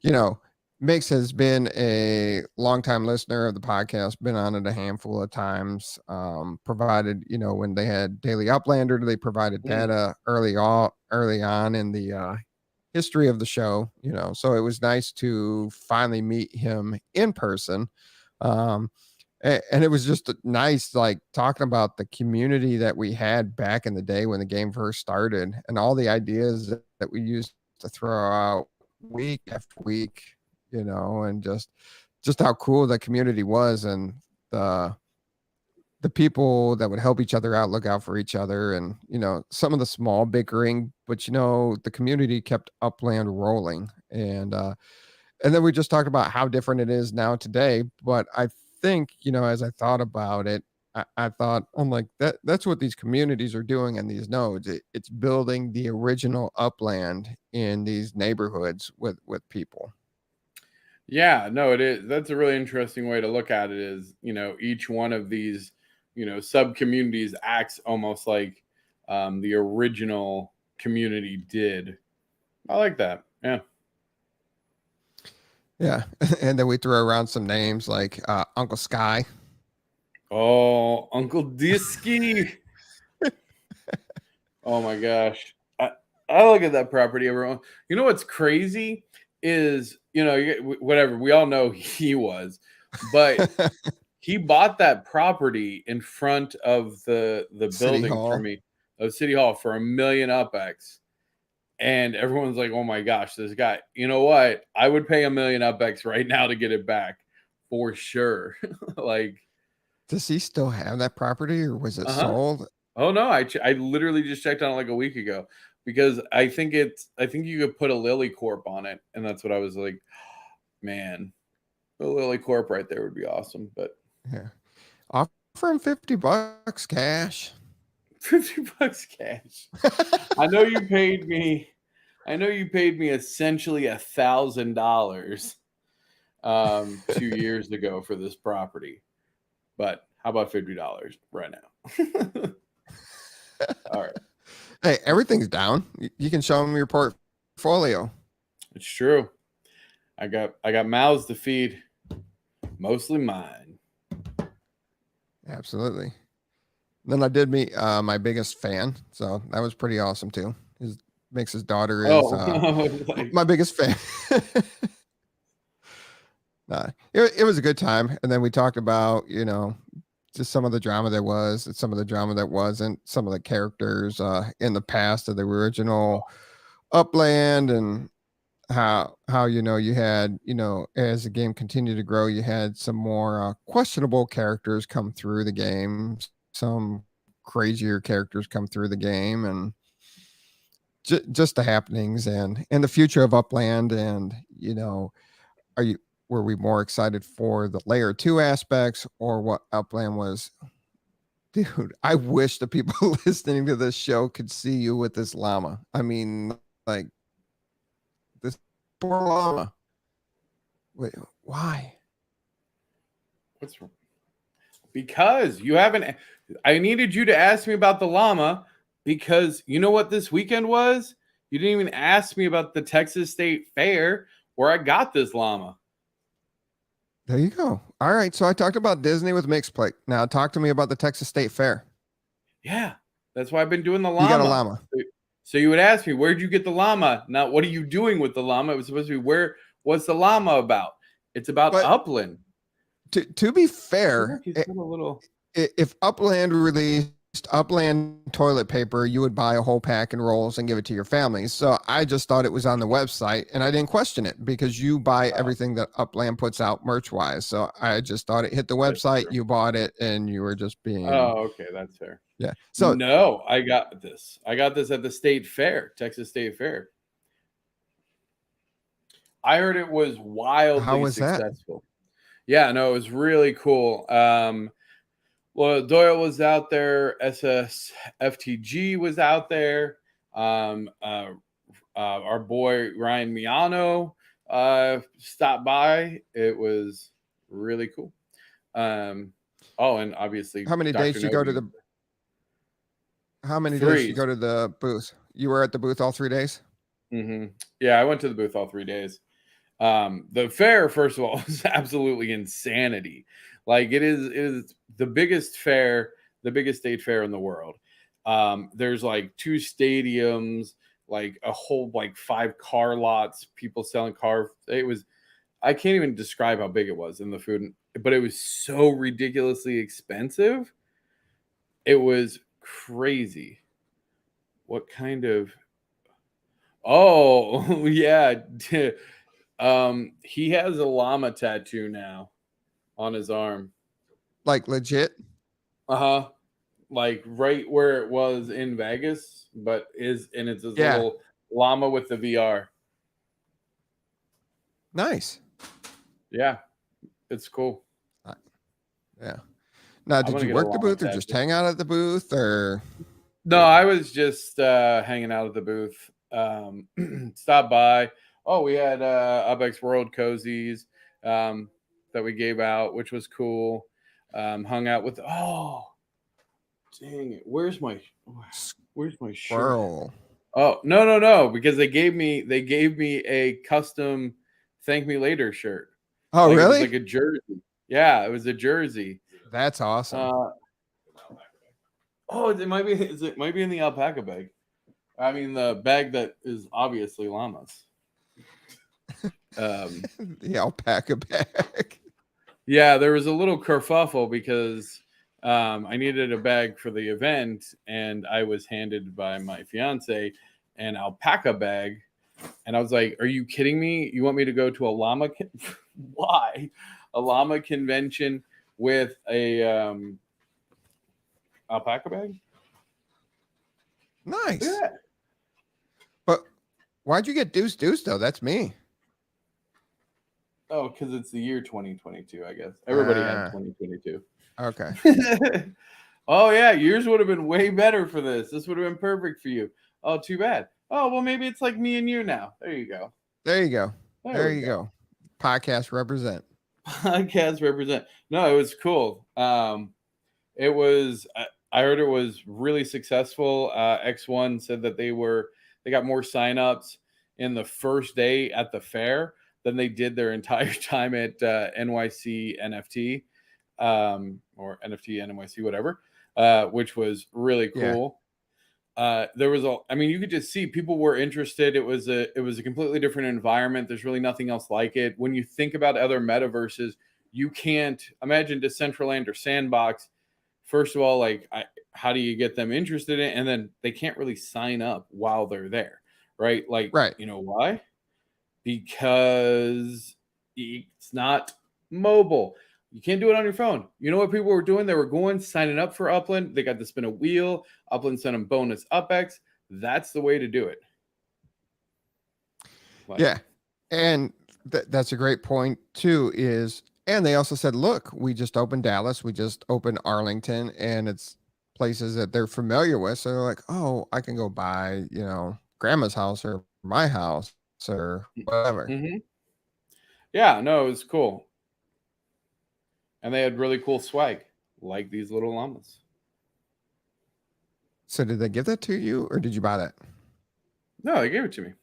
you know, Mix has been a longtime listener of the podcast, been on it a handful of times, provided, you know, when they had Daily Uplander, they provided data early on in the history of the show, you know, so it was nice to finally meet him in person. And it was just nice, like talking about the community that we had back in the day when the game first started and all the ideas that we used to throw out week after week. and just how cool the community was, and the people that would help each other out, look out for each other, and some of the small bickering, but the community kept Upland rolling, and then we just talked about how different it is now today. But I think, as I thought about it, I thought, I'm like, that's what these communities are doing in these nodes. It's building the original Upland in these neighborhoods with people. Yeah, no, it is. That's a really interesting way to look at it is, each one of these, sub communities acts almost like the original community did. I like that. Yeah. Yeah. And then we throw around some names like Uncle Sky. Oh, Uncle Disky. Oh my gosh. I look at that property, everyone. You know what's crazy is, whatever, we all know he was, but he bought that property in front of the building for me, of City Hall, for $1 million UPX. And everyone's like, oh my gosh, this guy, you know what? I would pay $1 million UPX right now to get it back for sure. Like, does he still have that property, or was it sold? Oh no, I literally just checked on it like a week ago, because I think you could put a Lily Corp on it, and that's what I was like, man, a Lily Corp right there would be awesome. But yeah, offer him $50 cash. $50 cash. I know you paid me essentially $1,000 2 years ago for this property, but how about $50 right now? All right. Hey, everything's down. You can show them your portfolio. It's true. I got mouths to feed, mostly mine. Absolutely. Then I did meet my biggest fan, so that was pretty awesome too. His daughter is my biggest fan. It was a good time, and then we talked about just some of the drama there was, and some of the drama that wasn't, some of the characters in the past of the original Upland, and how you had, as the game continued to grow, you had some more questionable characters come through the game, some crazier characters come through the game, and just the happenings and the future of Upland. And were we more excited for the layer 2 aspects, or what Upland was? Dude, I wish the people listening to this show could see you with this llama. I mean, like, this poor llama. Wait, why? What's wrong? Because you haven't. I needed you to ask me about the llama, because you know what this weekend was? You didn't even ask me about the Texas State Fair where I got this llama. There you go. All right. So I talked about Disney with Mixed Plate. Now talk to me about the Texas State Fair. Yeah, that's why I've been doing the llama. You got a llama. So you would ask me, where'd you get the llama? Now, what are you doing with the llama? It was supposed to be, what's the llama about? It's about Upland. To be fair, if Upland released Upland toilet paper, you would buy a whole pack and rolls and give it to your family. So I just thought it was on the website, and I didn't question it, because you buy everything that Upland puts out merch wise. So I just thought it hit the website, you bought it, and you were just being. Oh, okay, that's fair. Yeah. So no, I got this at the State Fair, Texas State Fair. I heard it was wildly successful. That? Yeah, no, it was really cool. Well, Doyle was out there. SSFTG was out there. Our boy Ryan Miano stopped by. It was really cool. And obviously, how many days did you go to the? How many days did you go to the booth? You were at the booth all 3 days? Mm-hmm. Yeah, I went to the booth all 3 days. The fair, first of all, is absolutely insanity. Like, it is the biggest fair, the biggest state fair in the world. There's like 2 stadiums, like a whole 5 car lots, people selling car. I can't even describe how big it was in the food, but it was so ridiculously expensive. It was crazy. What kind of? Oh, yeah. He has a llama tattoo now on his arm. Like legit? Uh-huh. Like right where it was in Vegas, but it's his little llama with the VR. Nice. Yeah. It's cool. Yeah. Now, did you work the booth or just hang out at the booth or? No, I was just hanging out at the booth. Stopped by. Oh, we had UPX World cozies that we gave out, which was cool. Hung out with. Oh, dang it! Where's my shirt? Squirrel. Oh, no, because they gave me a custom "ThankMeLater" shirt. Oh, like, really? It was like a jersey. Yeah, it was a jersey. That's awesome. It might be in the alpaca bag. I mean, the bag that is obviously llamas. The alpaca bag. Yeah, there was a little kerfuffle because I needed a bag for the event, and I was handed by my fiance an alpaca bag, and I was like, "Are you kidding me? You want me to go to a llama? Why? A llama convention with a alpaca bag? Nice. Yeah. But why'd you get Deuce though? That's me. Oh, because it's the year 2022, I guess. Everybody had 2022. Okay. Oh, yeah. Yours would have been way better for this. This would have been perfect for you. Oh, too bad. Oh, well, maybe it's like me and you now. There you go. There you go. There you go. Podcast represent. Podcast represent. No, it was cool. It was, I heard it was really successful. X1 said that they got more signups in the first day at the fair than they did their entire time at NYC NFT or NFT NYC, whatever, which was really cool. Yeah. There was you could just see people were interested. It was a completely different environment. There's really nothing else like it. When you think about other metaverses, you can't imagine Decentraland or Sandbox. First of all, how do you get them interested in it? And then they can't really sign up while they're there, right? Right. You know why? Because it's not mobile. You can't do it on your phone. You know what people were doing? They were signing up for Upland. They got to spin a wheel. Upland sent them bonus UPX. That's the way to do it. Yeah. And that's a great point too and they also said, look, we just opened Dallas. We just opened Arlington, and it's places that they're familiar with. So they're like, oh, I can go by, grandma's house or my house or whatever. Mm-hmm. Yeah, no, it was cool. And they had really cool swag, like these little llamas. So did they give that to you, or did you buy that? No, they gave it to me.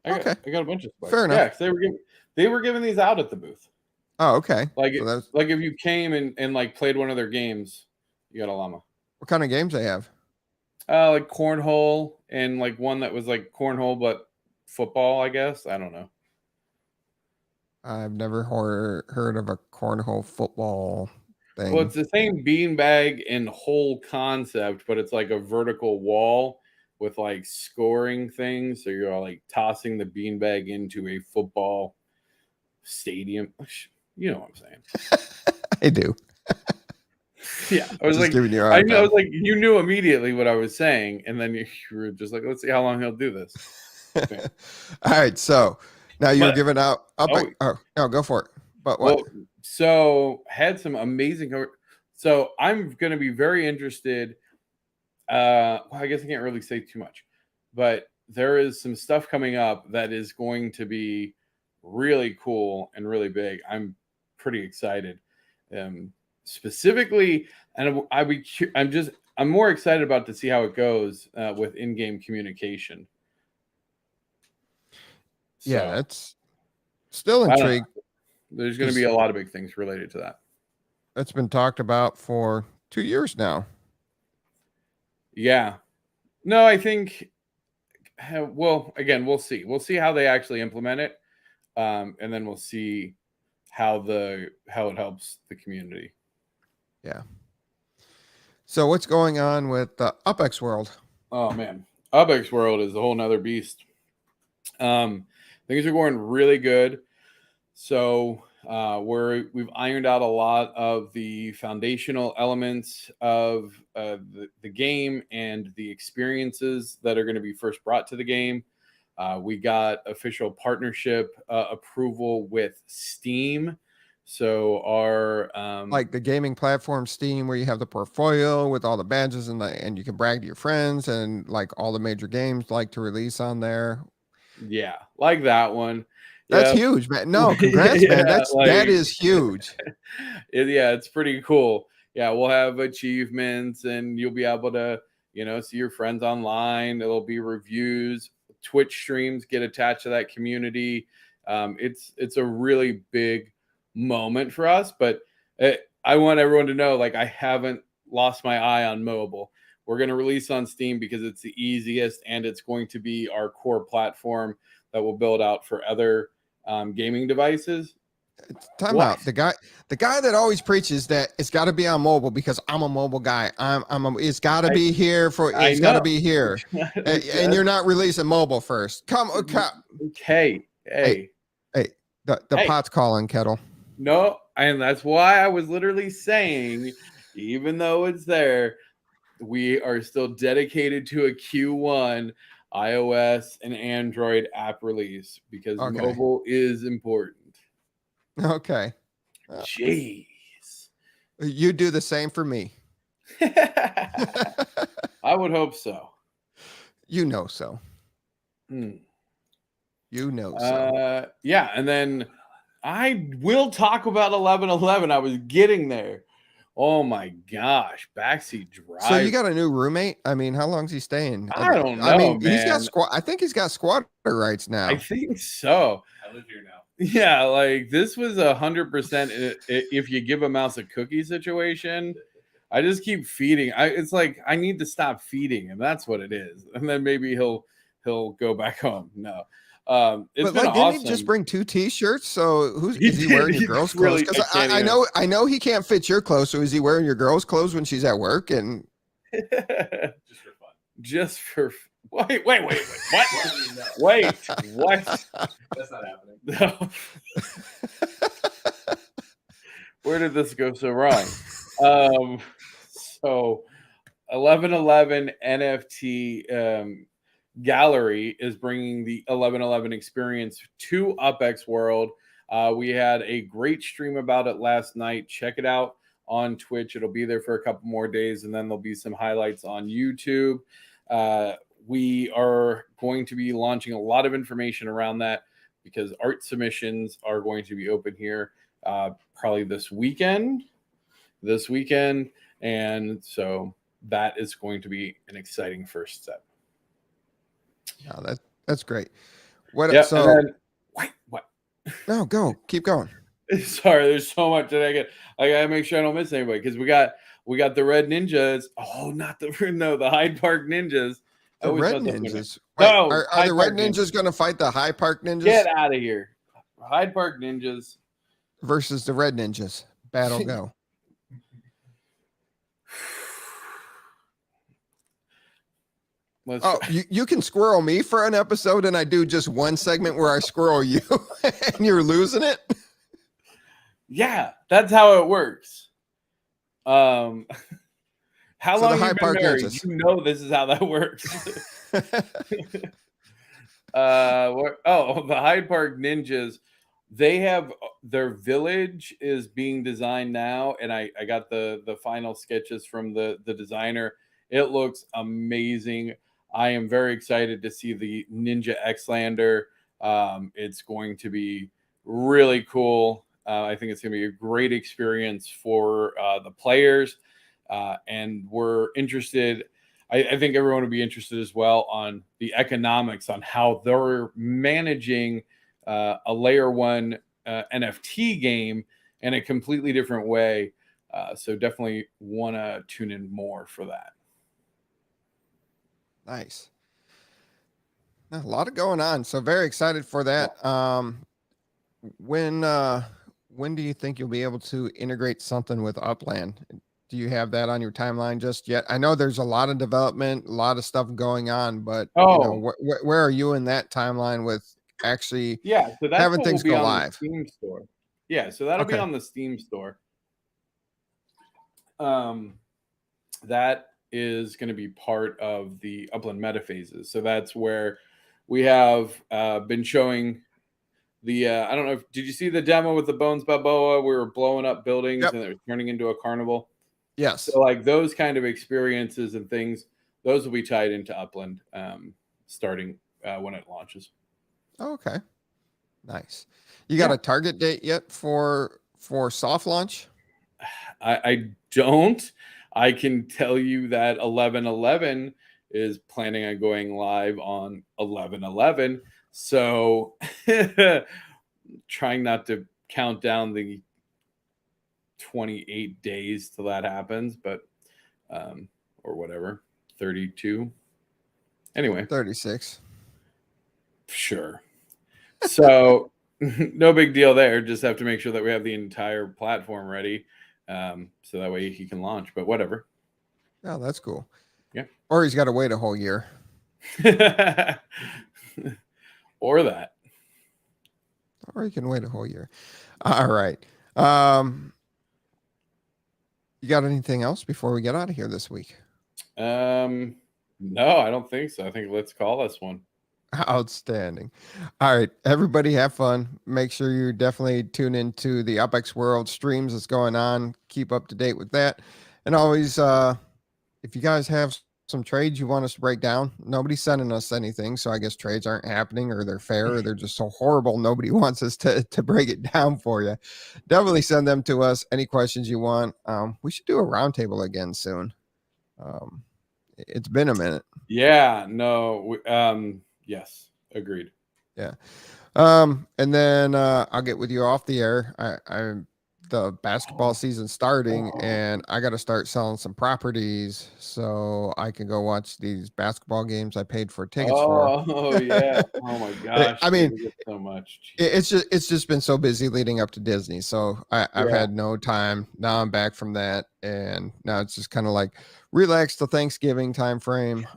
I got a bunch of swag. Fair enough. Yeah, they were giving these out at the booth. Oh, okay. Like if you came and played one of their games, you got a llama. What kind of games they have? Like cornhole and one that was like cornhole but football, I guess. I don't know. I've never heard of a cornhole football thing. Well, it's the same beanbag and hole concept, but it's like a vertical wall with scoring things. So you're tossing the beanbag into a football stadium. You know what I'm saying? I do. Yeah, I was giving you I was you knew immediately what I was saying, and then you were just like, let's see how long he'll do this. Okay. All right, so now you're giving out no, go for it. But what? Well, so had some amazing. So I'm going to be very interested. I guess I can't really say too much, but there is some stuff coming up that is going to be really cool and really big. I'm pretty excited. Specifically, and I'm more excited about to see how it goes with in-game communication. Yeah, that's still intrigued. There's going to be a lot of big things related to that. That's been talked about for 2 years now. Yeah. No, I think, well, again, we'll see. We'll see how they actually implement it. And then we'll see how it helps the community. Yeah. So what's going on with UPX World? Oh, man. UPX World is a whole nother beast. Things are going really good. So we've ironed out a lot of the foundational elements of the game and the experiences that are going to be first brought to the game. We got official partnership approval with Steam. So our like the gaming platform Steam, where you have the portfolio with all the badges and you can brag to your friends, and like all the major games like to release on there. yeah, like that one. That's Yep. huge, man. No, congrats, man. Yeah, That is huge. Yeah, it's pretty cool. Yeah, we'll have achievements, and you'll be able to, see your friends online. There'll be reviews. Twitch streams get attached to that community. It's a really big moment for us, but I want everyone to know, like, I haven't lost my eye on mobile. We're going to release on Steam because it's the easiest, and it's going to be our core platform that will build out for other gaming devices. Time out. The guy that always preaches that it's got to be on mobile because I'm a mobile guy. It's got to be here for. It's got to be here, and you're not releasing mobile first. Come. Hey. The pot's calling, kettle. No, and that's why I was literally saying, even though it's there, we are still dedicated to a Q1 iOS and Android app release because mobile is important. Okay. Jeez. You do the same for me. I would hope so. You know so. You know so. Yeah, and then I will talk about 1111. I was getting there. Oh my gosh, backseat driver. So you got a new roommate? I mean, how long's he staying? I don't know. I mean, man. he's got I think he's got squatter rights now. I think so. I live here now. Yeah, like this was 100% if you give a mouse a cookie situation. I just keep feeding. It's like I need to stop feeding him. That's what it is, and then maybe he'll go back home. No. It's been awesome. Didn't he just bring 2 T-shirts? So is he wearing your girl's clothes? Because I know he can't fit your clothes. So is he wearing your girl's clothes when she's at work? And just for fun. Just for wait. What? Wait, what? That's not happening. No. Where did this go so wrong? So 1111 NFT Gallery is bringing the 1111 experience to UPX World. We had a great stream about it last night. Check it out on Twitch. It'll be there for a couple more days, and then there'll be some highlights on YouTube. We are going to be launching a lot of information around that because art submissions are going to be open here probably this weekend. And so that is going to be an exciting first step. Yeah, that's great. What? Yep, so then, wait, what? No, keep going. Sorry, there's so much that I gotta make sure I don't miss anybody because we got the Red Ninjas. Oh, not the Hyde Park Ninjas. The Red Ninjas. No, are the Red Ninjas going to fight the Hyde Park Ninjas? Get out of here. Hyde Park Ninjas versus the Red Ninjas. Battle go. You can squirrel me for an episode, and I do just one segment where I squirrel you, and you're losing it. Yeah, that's how it works. How long have you been married? Ninjas. You know this is how that works. The Hyde Park Ninjas. They have their village is being designed now, and I got the final sketches from the designer. It looks amazing. I am very excited to see the Ninja Xlander. It's going to be really cool. I think it's going to be a great experience for the players. And we're interested. I think everyone would be interested as well on the economics on how they're managing a layer 1 NFT game in a completely different way. So definitely want to tune in more for that. Nice. A lot of going on. So very excited for that. When do you think you'll be able to integrate something with Upland? Do you have that on your timeline just yet? I know there's a lot of development, a lot of stuff going on, but where are you in that timeline with actually Yeah, so that's having what things will be go on live. the Steam store. Yeah, so that'll be Okay. on the Steam store. That is going to be part of the Upland Metaphases. So that's where we have been showing the I don't know if did you see the demo with the Bones Balboa? We were blowing up buildings Yep. and it was turning into a carnival. Yes. So like those kind of experiences and things, those will be tied into Upland starting when it launches. Okay. Nice. You got a target date yet for soft launch? I don't. I can tell you that 11/11 is planning on going live on 11/11. So trying not to count down the 28 days till that happens, but or whatever, 32. Anyway, 36. sure. So no big deal there. Just have to make sure that we have the entire platform ready. So that way he can launch, but whatever. Oh, that's cool. Yeah. Or he's got to wait a whole year. Or that. Or he can wait a whole year. All right. You got anything else before we get out of here this week? No, I don't think so. I think let's call this one. Outstanding. All right, everybody have fun. Make sure you definitely tune into the UPX World streams that's going on. Keep up to date with that. And always, if you guys have some trades you want us to break down, nobody's sending us anything. So I guess trades aren't happening or they're fair or they're just so horrible. Nobody wants us to break it down for you. Definitely send them to us. Any questions you want. We should do a roundtable again soon. It's been a minute. Yeah, no, yes, agreed. Yeah. And then I'll get with you off the air. I'm the basketball season starting and I got to start selling some properties so I can go watch these basketball games I paid for tickets for. Oh yeah. Oh my gosh. I mean, so much. it's just been so busy leading up to Disney. So I've had no time. Now I'm back from that. And now it's just kind of like relax to Thanksgiving time frame.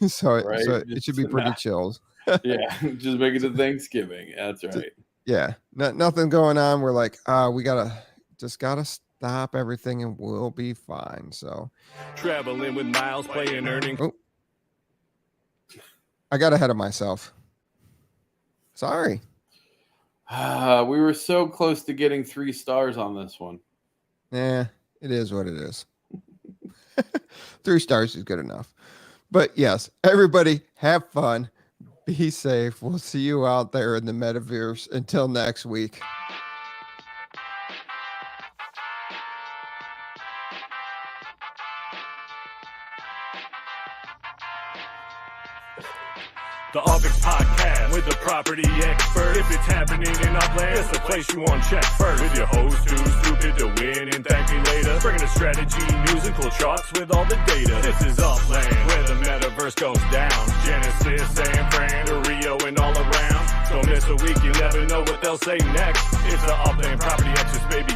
So it should be pretty chilled. Yeah, just make it to Thanksgiving. That's right. Yeah, nothing going on. We're like, we gotta stop everything and we'll be fine. So Traveling with miles, playing, earning. Oh, I got ahead of myself. Sorry. We were so close to getting 3 stars on this one. Yeah, it is what it is. 3 stars is good enough. But yes, everybody have fun. Be safe. We'll see you out there in the metaverse. Until next week. The UPX Podcast with the property expert. If it's happening in Upland, it's the place you want to check first. With your host who's stupid to win and thank me later. Bringing the strategy, news, and cool charts with all the data. This is Upland, where the metaverse goes down. Genesis, San Fran, to Rio, and all around. Don't miss a week, you never know what they'll say next. It's the Upland Property Experts, baby.